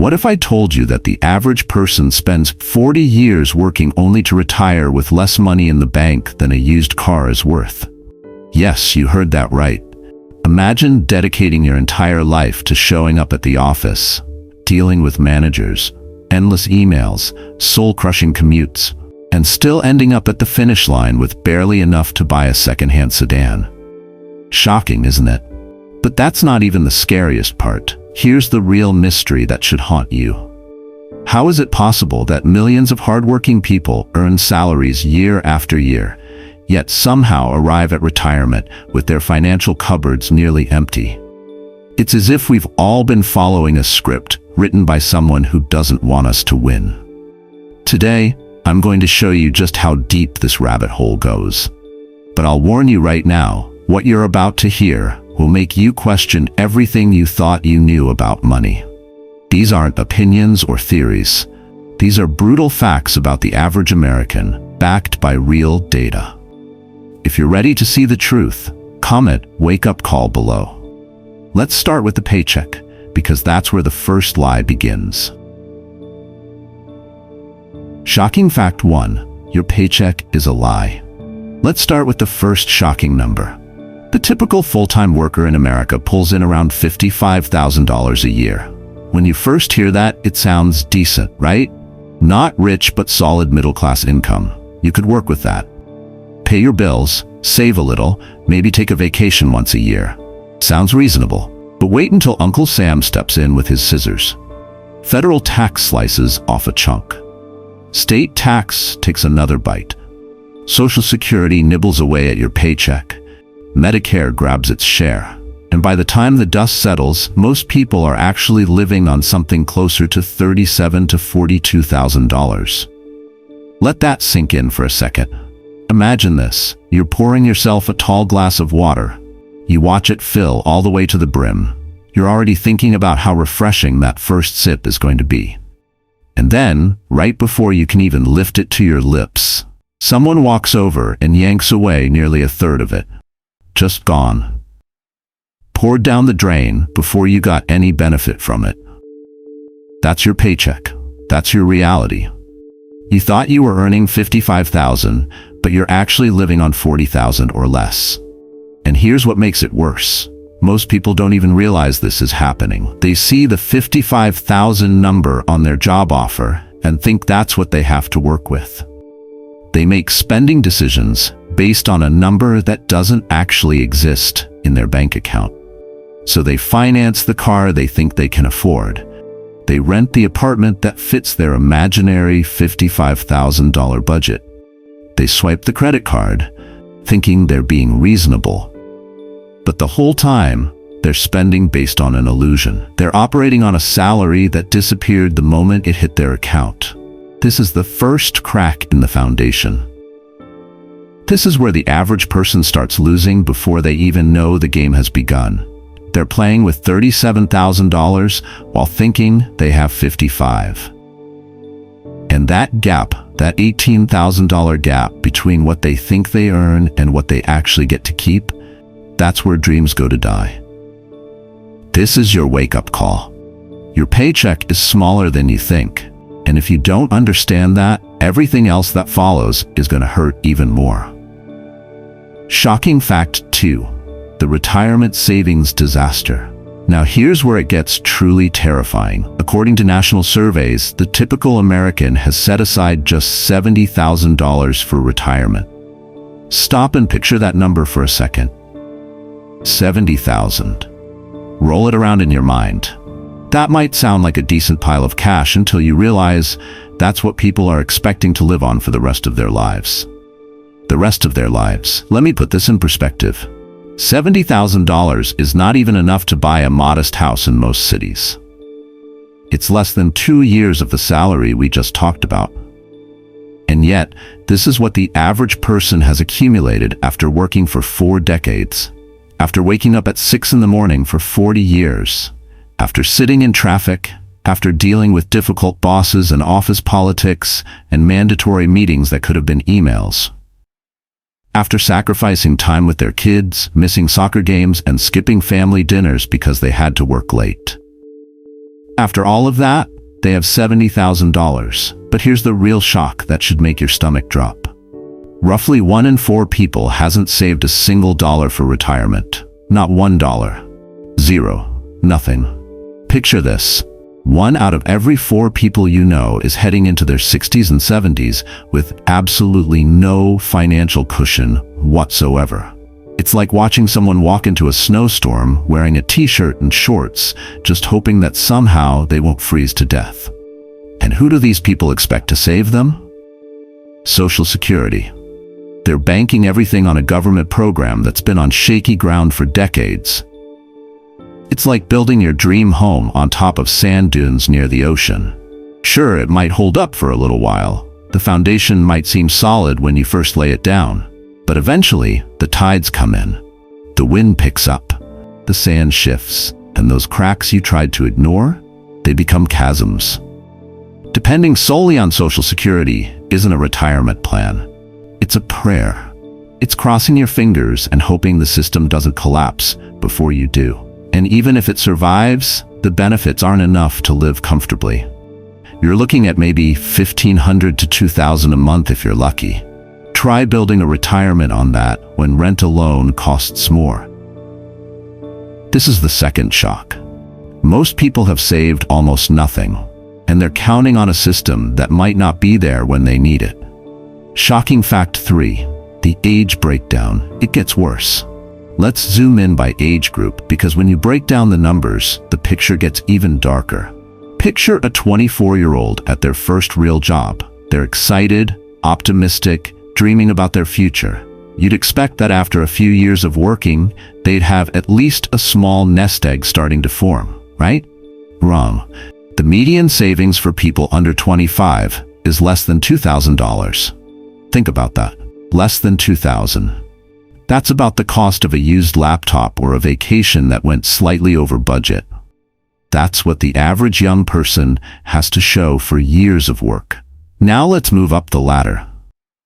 What if I told you that the average person spends 40 years working only to retire with less money in the bank than a used car is worth? Yes, you heard that right. Imagine dedicating your entire life to showing up at the office, dealing with managers, endless emails, soul-crushing commutes, and still ending up at the finish line with barely enough to buy a second-hand sedan. Shocking, isn't it? But that's not even the scariest part. Here's the real mystery that should haunt you. How is it possible that millions of hardworking people earn salaries year after year, yet somehow arrive at retirement with their financial cupboards nearly empty? It's as if we've all been following a script written by someone who doesn't want us to win. Today, I'm going to show you just how deep this rabbit hole goes. But I'll warn you right now, what you're about to hear will make you question everything you thought you knew about money. These aren't opinions or theories. These are brutal facts about the average American, backed by real data. If you're ready to see the truth, comment "wake up call" below. Let's start with the paycheck, because that's where the first lie begins. Shocking fact 1. Your paycheck is a lie. Let's start with the first shocking number. The typical full-time worker in America pulls in around $55,000 a year. When you first hear that, it sounds decent, right? Not rich, but solid middle-class income. You could work with that. Pay your bills, save a little, maybe take a vacation once a year. Sounds reasonable. But wait until Uncle Sam steps in with his scissors. Federal tax slices off a chunk. State tax takes another bite. Social Security nibbles away at your paycheck. Medicare grabs its share. And by the time the dust settles, most people are actually living on something closer to $37,000 to $42,000. Let that sink in for a second. Imagine this. You're pouring yourself a tall glass of water. You watch it fill all the way to the brim. You're already thinking about how refreshing that first sip is going to be. And then, right before you can even lift it to your lips, someone walks over and yanks away nearly a third of it. Just gone. Poured down the drain before you got any benefit from it. That's your paycheck. That's your reality. You thought you were earning $55,000, but you're actually living on $40,000 or less. And here's what makes it worse. Most people don't even realize this is happening. They see the $55,000 number on their job offer and think that's what they have to work with. They make spending decisions based on a number that doesn't actually exist in their bank account. So they finance the car they think they can afford. They rent the apartment that fits their imaginary $55,000 budget. They swipe the credit card, thinking they're being reasonable. But the whole time, they're spending based on an illusion. They're operating on a salary that disappeared the moment it hit their account. This is the first crack in the foundation. This is where the average person starts losing before they even know the game has begun. They're playing with $37,000 while thinking they have $55,000. And that gap, that $18,000 gap between what they think they earn and what they actually get to keep, that's where dreams go to die. This is your wake-up call. Your paycheck is smaller than you think. And if you don't understand that, everything else that follows is going to hurt even more. Shocking fact 2. The retirement savings disaster. Now here's where it gets truly terrifying. According to national surveys, the typical American has set aside just $70,000 for retirement. Stop and picture that number for a second. 70,000. Roll it around in your mind. That might sound like a decent pile of cash until you realize that's what people are expecting to live on for the rest of their lives. The rest of their lives. Let me put this in perspective. $70,000 is not even enough to buy a modest house in most cities. It's less than 2 years of the salary we just talked about. And yet, this is what the average person has accumulated after working for 4 decades, after waking up at 6 in the morning for 40 years, after sitting in traffic, after dealing with difficult bosses and office politics and mandatory meetings that could have been emails, after sacrificing time with their kids, missing soccer games, and skipping family dinners because they had to work late. After all of that, they have $70,000. But here's the real shock that should make your stomach drop. Roughly 1 in 4 people hasn't saved a single dollar for retirement. Not $1. Zero. Nothing. Picture this. 1 out of every 4 people you know is heading into their 60s and 70s with absolutely no financial cushion whatsoever. It's like watching someone walk into a snowstorm wearing a t-shirt and shorts, just hoping that somehow they won't freeze to death. And who do these people expect to save them? Social Security. They're banking everything on a government program that's been on shaky ground for decades. It's like building your dream home on top of sand dunes near the ocean. Sure, it might hold up for a little while. The foundation might seem solid when you first lay it down. But eventually, the tides come in. The wind picks up. The sand shifts. And those cracks you tried to ignore, they become chasms. Depending solely on Social Security isn't a retirement plan. It's a prayer. It's crossing your fingers and hoping the system doesn't collapse before you do. And even if it survives, the benefits aren't enough to live comfortably. You're looking at maybe $1,500 to $2,000 a month if you're lucky. Try building a retirement on that when rent alone costs more. This is the second shock. Most people have saved almost nothing, and they're counting on a system that might not be there when they need it. Shocking fact 3, the age breakdown. It gets worse. Let's zoom in by age group, because when you break down the numbers, the picture gets even darker. Picture a 24-year-old at their first real job. They're excited, optimistic, dreaming about their future. You'd expect that after a few years of working, they'd have at least a small nest egg starting to form, right? Wrong. The median savings for people under 25 is less than $2,000. Think about that. Less than $2,000. That's about the cost of a used laptop or a vacation that went slightly over budget. That's what the average young person has to show for years of work. Now let's move up the ladder.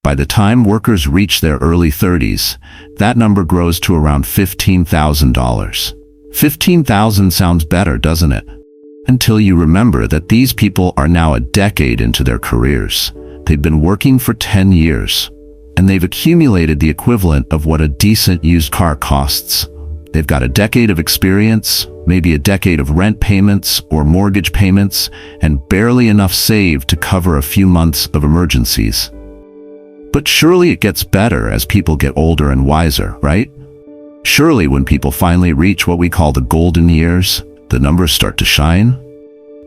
By the time workers reach their early 30s, that number grows to around $15,000. $15,000 sounds better, doesn't it? Until you remember that these people are now a decade into their careers. They've been working for 10 years, and they've accumulated the equivalent of what a decent used car costs. They've got a decade of experience, maybe a decade of rent payments or mortgage payments, and barely enough saved to cover a few months of emergencies. But surely it gets better as people get older and wiser, right? Surely when people finally reach what we call the golden years, the numbers start to shine?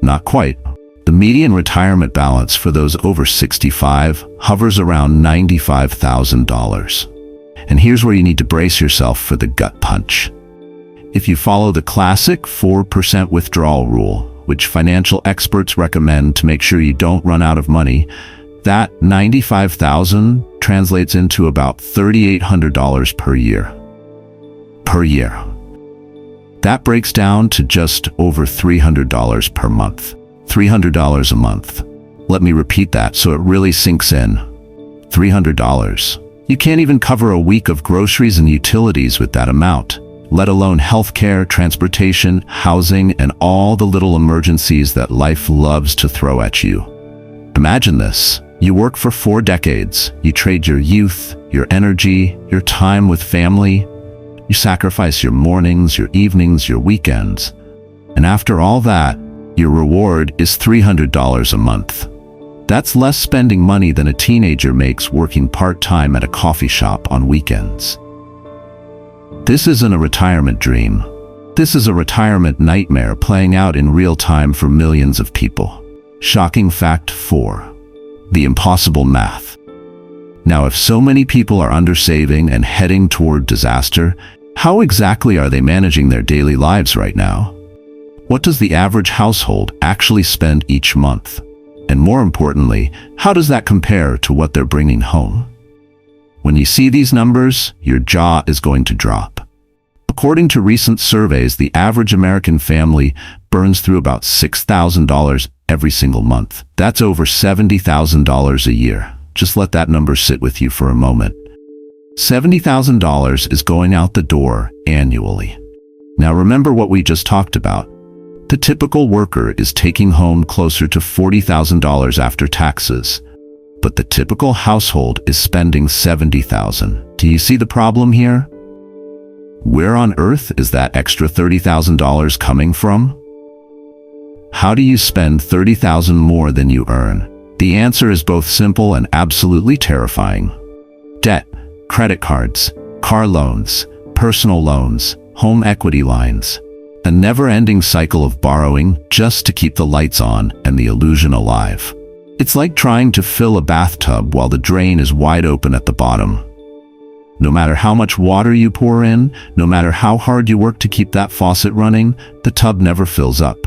Not quite. The median retirement balance for those over 65 hovers around $95,000. And here's where you need to brace yourself for the gut punch. If you follow the classic 4% withdrawal rule, which financial experts recommend to make sure you don't run out of money, that $95,000 translates into about $3,800 per year. Per year. That breaks down to just over $300 per month. $300 a month. Let me repeat that so it really sinks in. $300. You can't even cover a week of groceries and utilities with that amount, let alone healthcare, transportation, housing, and all the little emergencies that life loves to throw at you. Imagine this. You work for 4 decades. You trade your youth, your energy, your time with family. You sacrifice your mornings, your evenings, your weekends. And after all that, your reward is $300 a month. That's less spending money than a teenager makes working part-time at a coffee shop on weekends. This isn't a retirement dream. This is a retirement nightmare playing out in real time for millions of people. Shocking fact 4. The impossible math. Now, if so many people are undersaving and heading toward disaster, how exactly are they managing their daily lives right now? What does the average household actually spend each month? And more importantly, how does that compare to what they're bringing home? When you see these numbers, your jaw is going to drop. According to recent surveys, the average American family burns through about $6,000 every single month. That's over $70,000 a year. Just let that number sit with you for a moment. $70,000 is going out the door annually. Now remember what we just talked about. The typical worker is taking home closer to $40,000 after taxes, but the typical household is spending $70,000. Do you see the problem here? Where on earth is that extra $30,000 coming from? How do you spend $30,000 more than you earn? The answer is both simple and absolutely terrifying. Debt, credit cards, car loans, personal loans, home equity lines. A never-ending cycle of borrowing just to keep the lights on and the illusion alive. It's like trying to fill a bathtub while the drain is wide open at the bottom. No matter how much water you pour in, no matter how hard you work to keep that faucet running, the tub never fills up.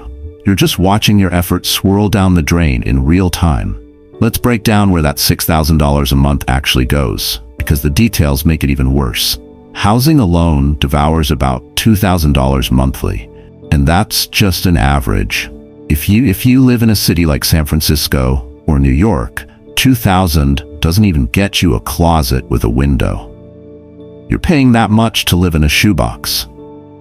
You're just watching your efforts swirl down the drain in real time. Let's break down where that $6,000 a month actually goes, because the details make it even worse. Housing alone devours about $2,000 monthly, and that's just an average. If you live in a city like San Francisco or New York, $2,000 doesn't even get you a closet with a window. You're paying that much to live in a shoebox.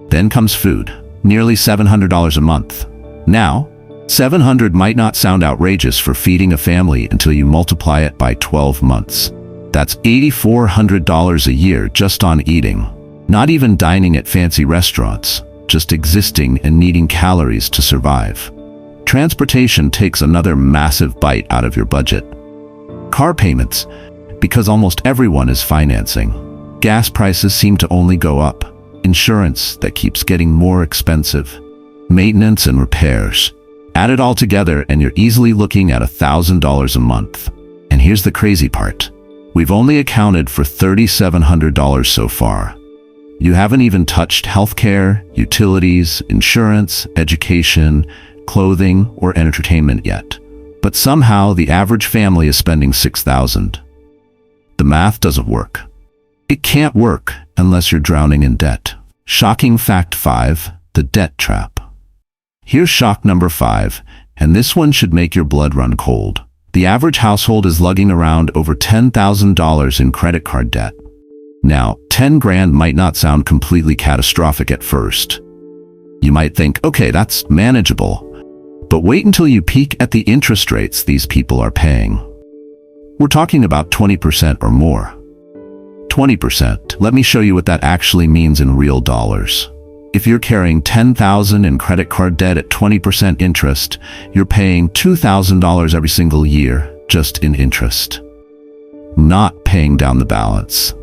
Then comes food, nearly $700 a month. Now, $700 might not sound outrageous for feeding a family until you multiply it by 12 months. That's $8,400 a year just on eating. Not even dining at fancy restaurants, just existing and needing calories to survive. Transportation takes another massive bite out of your budget. Car payments, because almost everyone is financing. Gas prices seem to only go up. Insurance that keeps getting more expensive. Maintenance and repairs. Add it all together and you're easily looking at $1,000 a month. And here's the crazy part. We've only accounted for $3,700 so far. You haven't even touched healthcare, utilities, insurance, education, clothing, or entertainment yet. But somehow the average family is spending $6,000. The math doesn't work. It can't work unless you're drowning in debt. Shocking fact 5, the debt trap. Here's shock number 5, and this one should make your blood run cold. The average household is lugging around over $10,000 in credit card debt. Now, 10 grand might not sound completely catastrophic at first. You might think, okay, that's manageable. But wait until you peek at the interest rates these people are paying. We're talking about 20% or more. 20%. Let me show you what that actually means in real dollars. If you're carrying $10,000 in credit card debt at 20% interest, you're paying $2,000 every single year just in interest. Not paying down the balance.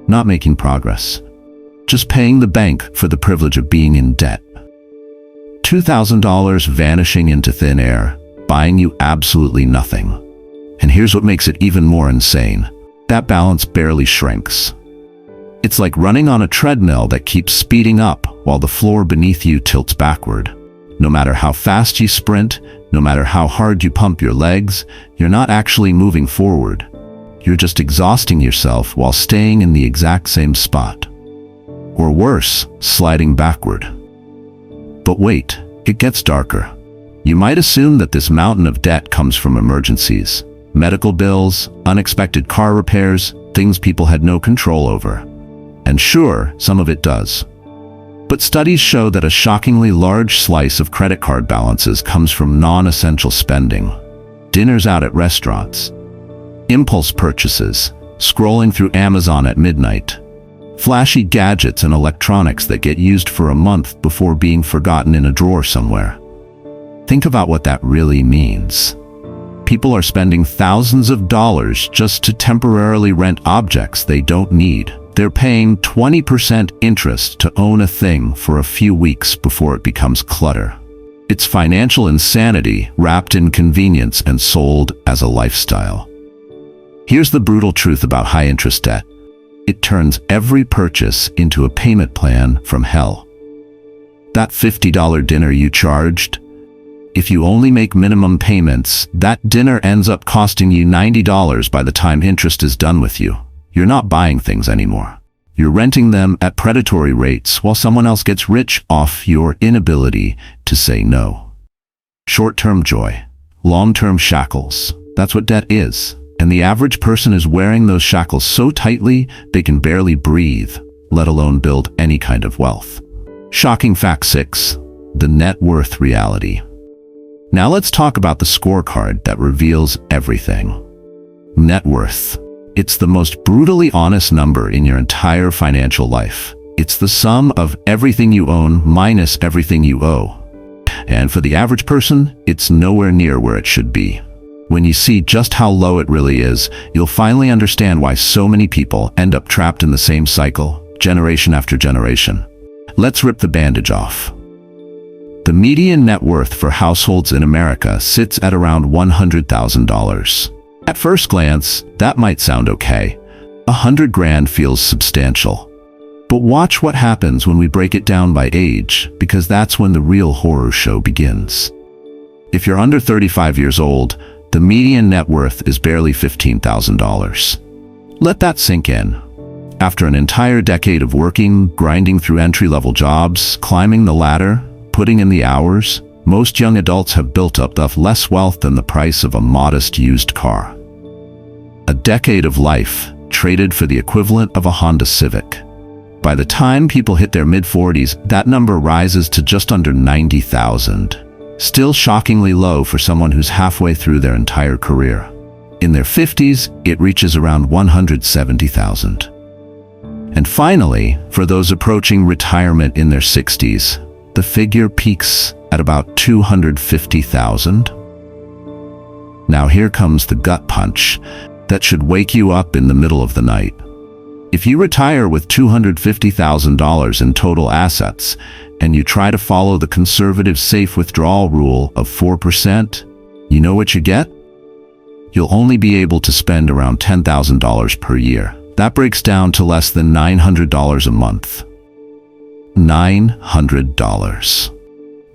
Not making progress. Just paying the bank for the privilege of being in debt. $2,000 vanishing into thin air, buying you absolutely nothing. And here's what makes it even more insane. That balance barely shrinks. It's like running on a treadmill that keeps speeding up while the floor beneath you tilts backward. No matter how fast you sprint, no matter how hard you pump your legs, you're not actually moving forward. You're just exhausting yourself while staying in the exact same spot. Or worse, sliding backward. But wait, it gets darker. You might assume that this mountain of debt comes from emergencies, medical bills, unexpected car repairs, things people had no control over. And sure, some of it does. But studies show that a shockingly large slice of credit card balances comes from non-essential spending. Dinners out at restaurants, impulse purchases, scrolling through Amazon at midnight, flashy gadgets and electronics that get used for a month before being forgotten in a drawer somewhere. Think about what that really means. People are spending thousands of dollars just to temporarily rent objects they don't need. They're paying 20% interest to own a thing for a few weeks before it becomes clutter. It's financial insanity wrapped in convenience and sold as a lifestyle. Here's the brutal truth about high-interest debt. It turns every purchase into a payment plan from hell. That $50 dinner you charged, if you only make minimum payments, that dinner ends up costing you $90 by the time interest is done with you. You're not buying things anymore. You're renting them at predatory rates while someone else gets rich off your inability to say no. Short-term joy, long-term shackles. That's what debt is. And the average person is wearing those shackles so tightly they can barely breathe, let alone build any kind of wealth. Shocking fact 6. the net worth reality. Now let's talk about the scorecard that reveals everything. Net worth. It's the most brutally honest number in your entire financial life. It's the sum of everything you own minus everything you owe. And for the average person, it's nowhere near where it should be. When you see just how low it really is, you'll finally understand why so many people end up trapped in the same cycle, generation after generation. Let's rip the bandage off. The median net worth for households in America sits at around $100,000. At first glance, that might sound okay. $100,000 feels substantial. But watch what happens when we break it down by age, because that's when the real horror show begins. If you're under 35 years old, the median net worth is barely $15,000. Let that sink in. After an entire decade of working, grinding through entry-level jobs, climbing the ladder, putting in the hours, most young adults have built up less wealth than the price of a modest used car. A decade of life traded for the equivalent of a Honda Civic. By the time people hit their mid-40s, that number rises to just under 90,000. Still shockingly low for someone who's halfway through their entire career. In their 50s, it reaches around 170,000. And finally, for those approaching retirement in their 60s, the figure peaks at about 250,000. Now here comes the gut punch that should wake you up in the middle of the night. If you retire with $250,000 in total assets, and you try to follow the conservative safe withdrawal rule of 4%, you know what you get? You'll only be able to spend around $10,000 per year. That breaks down to less than $900 a month. $900.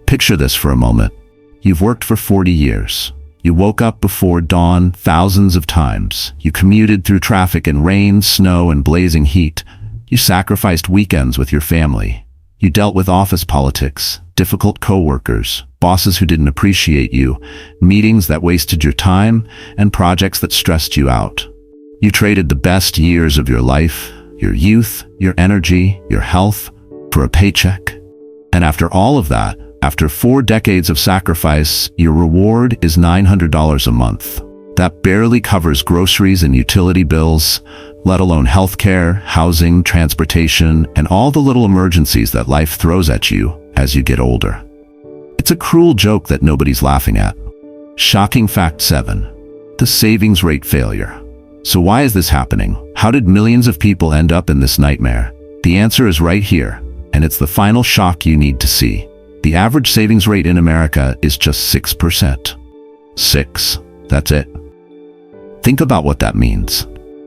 Picture this for a moment. You've worked for 40 years. You woke up before dawn thousands of times. You commuted through traffic in rain, snow, and blazing heat. You sacrificed weekends with your family. You dealt with office politics, difficult coworkers, bosses who didn't appreciate you, meetings that wasted your time, and projects that stressed you out. You traded the best years of your life, your youth, your energy, your health, for a paycheck. And after all of that, after 4 decades of sacrifice, your reward is $900 a month. That barely covers groceries and utility bills, let alone healthcare, housing, transportation, and all the little emergencies that life throws at you as you get older. It's a cruel joke that nobody's laughing at. Shocking fact 7. The savings rate failure. So why is this happening? How did millions of people end up in this nightmare? The answer is right here, and it's the final shock you need to see. The average savings rate in America is just 6%. 6. That's it. Think about what that means.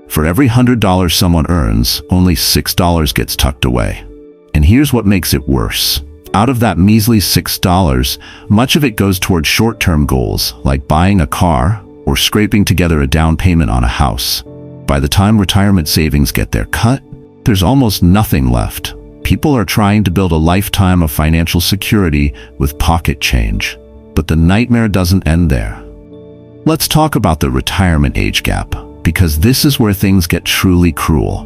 For every $100 someone earns, only $6 gets tucked away. And here's what makes it worse. Out of that measly $6, much of it goes toward short-term goals, like buying a car or scraping together a down payment on a house. By the time retirement savings get their cut, there's almost nothing left. People are trying to build a lifetime of financial security with pocket change. But the nightmare doesn't end there. Let's talk about the retirement age gap, because this is where things get truly cruel.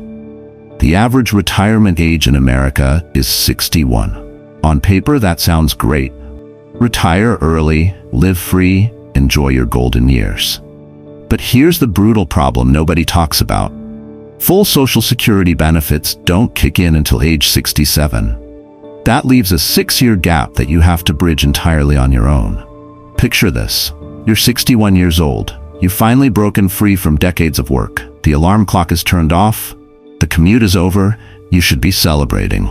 The average retirement age in America is 61. On paper, that sounds great. Retire early, live free, enjoy your golden years. But here's the brutal problem nobody talks about. Full Social Security benefits don't kick in until age 67. That leaves a 6-year gap that you have to bridge entirely on your own. Picture this. You're 61 years old. You've finally broken free from decades of work. The alarm clock is turned off. The commute is over. You should be celebrating.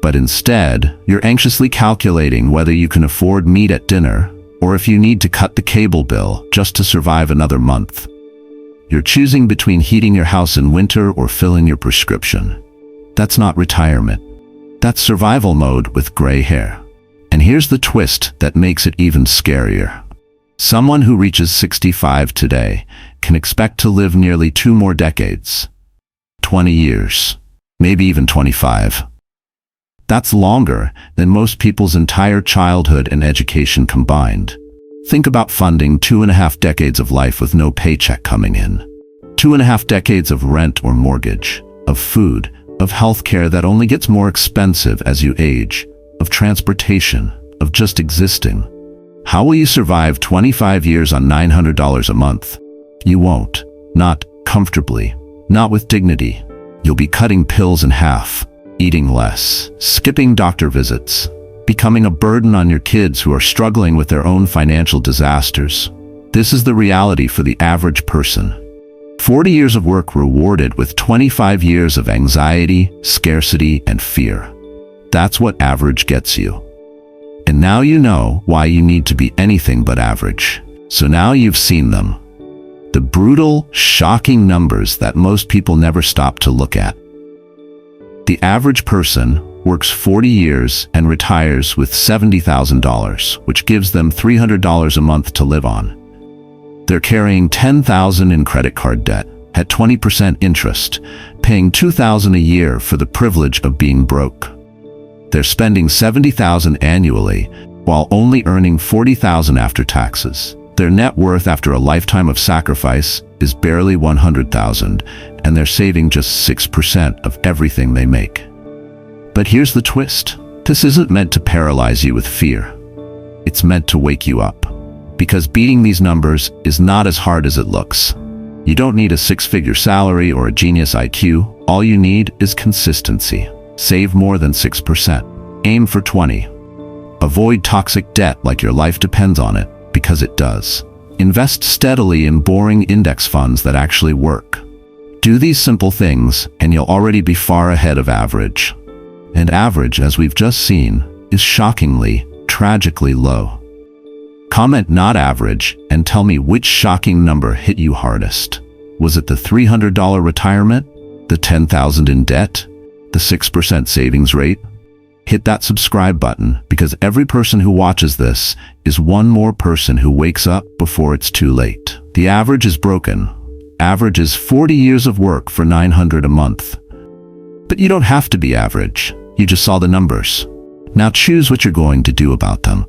But instead, you're anxiously calculating whether you can afford meat at dinner or if you need to cut the cable bill just to survive another month. You're choosing between heating your house in winter or filling your prescription. That's not retirement. That's survival mode with gray hair. And here's the twist that makes it even scarier. Someone who reaches 65 today can expect to live nearly 2 more decades. 20 years. Maybe even 25. That's longer than most people's entire childhood and education combined. Think about funding 2.5 decades of life with no paycheck coming in. 2.5 decades of rent or mortgage, of food, of healthcare that only gets more expensive as you age, of transportation, of just existing. How will you survive 25 years on $900 a month? You won't. Not comfortably. Not with dignity. You'll be cutting pills in half, eating less, skipping doctor visits, becoming a burden on your kids who are struggling with their own financial disasters. This is the reality for the average person. 40 years of work rewarded with 25 years of anxiety, scarcity, and fear. That's what average gets you. And now you know why you need to be anything but average. So now you've seen them. The brutal, shocking numbers that most people never stop to look at. The average person works 40 years and retires with $70,000, which gives them $300 a month to live on. They're carrying $10,000 in credit card debt at 20% interest, paying $2,000 a year for the privilege of being broke. They're spending $70,000 annually while only earning $40,000 after taxes. Their net worth after a lifetime of sacrifice is barely $100,000, and they're saving just 6% of everything they make. But here's the twist. This isn't meant to paralyze you with fear. It's meant to wake you up. Because beating these numbers is not as hard as it looks. You don't need a six-figure salary or a genius IQ. All you need is consistency. Save more than 6%. Aim for 20. Avoid toxic debt like your life depends on it, because it does. Invest steadily in boring index funds that actually work. Do these simple things and you'll already be far ahead of average. And average, as we've just seen, is shockingly, tragically low. Comment not average and tell me which shocking number hit you hardest. Was it the $300 retirement? The $10,000 in debt? The 6% savings rate? Hit that subscribe button, because every person who watches this is one more person who wakes up before it's too late. The average is broken. Average is 40 years of work for $900 a month. But you don't have to be average. You just saw the numbers. Now choose what you're going to do about them.